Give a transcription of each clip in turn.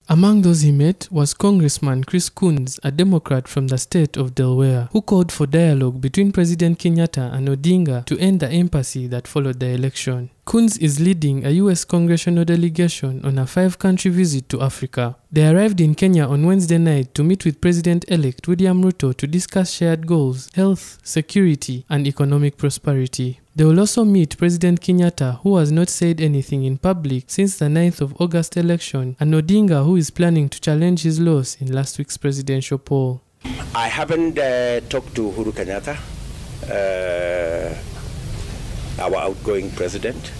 Among those he met was Congressman Chris Coons, a Democrat from the state of Delaware, who called for dialogue between President Kenyatta and Odinga to end the impasse that followed the election. Coons is leading a U.S. congressional delegation on a 5-country visit to Africa. They arrived in Kenya on Wednesday night to meet with President-elect William Ruto to discuss shared goals, health, security, and economic prosperity. They will also meet President Kenyatta, who has not said anything in public since the 9th of August election, and Odinga, who is planning to challenge his loss in last week's presidential poll. I haven't talked to Uhuru Kenyatta, our outgoing president,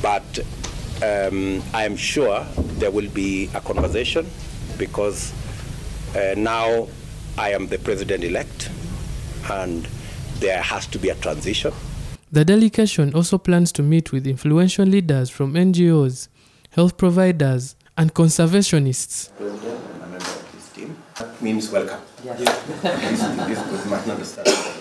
but I am sure there will be a conversation because now I am the president-elect and there has to be a transition. The delegation also plans to meet with influential leaders from NGOs, health providers, and conservationists. President and a member of his team means welcome. Yes. This good man understands.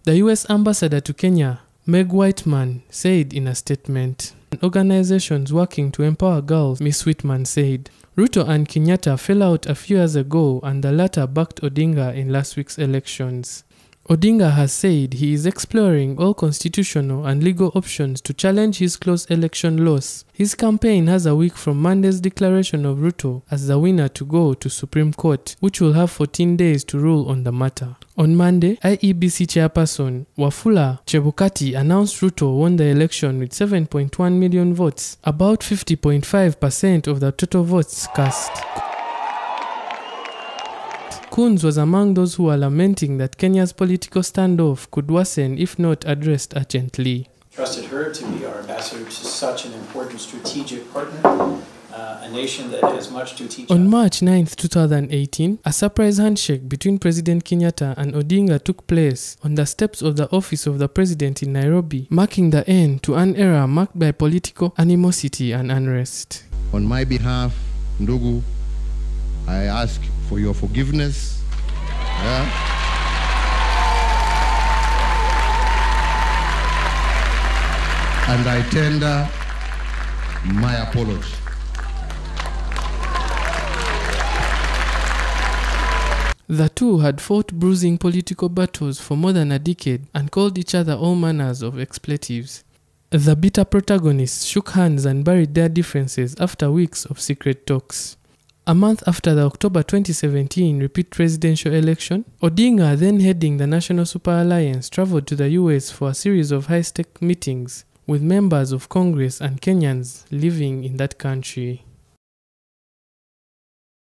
The US ambassador to Kenya, Meg Whitman, said in a statement. Organizations working to empower girls, Ms. Whitman said. Ruto and Kenyatta fell out a few years ago and the latter backed Odinga in last week's elections. Odinga has said he is exploring all constitutional and legal options to challenge his close election loss. His campaign has a week from Monday's declaration of Ruto as the winner to go to Supreme Court, which will have 14 days to rule on the matter. On Monday, IEBC chairperson Wafula Chebukati announced Ruto won the election with 7.1 million votes, about 50.5% of the total votes cast. Coons was among those who are lamenting that Kenya's political standoff could worsen if not addressed urgently. Trusted her to be our ambassador to such an important strategic partner, a nation that has much to teach. On March 9, 2018, a surprise handshake between President Kenyatta and Odinga took place on the steps of the office of the president in Nairobi, marking the end to an era marked by political animosity and unrest. On my behalf, Ndugu, I ask for your forgiveness. And I tender my apology. The two had fought bruising political battles for more than a decade and called each other all manners of expletives. The bitter protagonists shook hands and buried their differences after weeks of secret talks. A month after the October 2017 repeat presidential election, Odinga, then heading the National Super Alliance, traveled to the US for a series of high-stake meetings with members of Congress and Kenyans living in that country.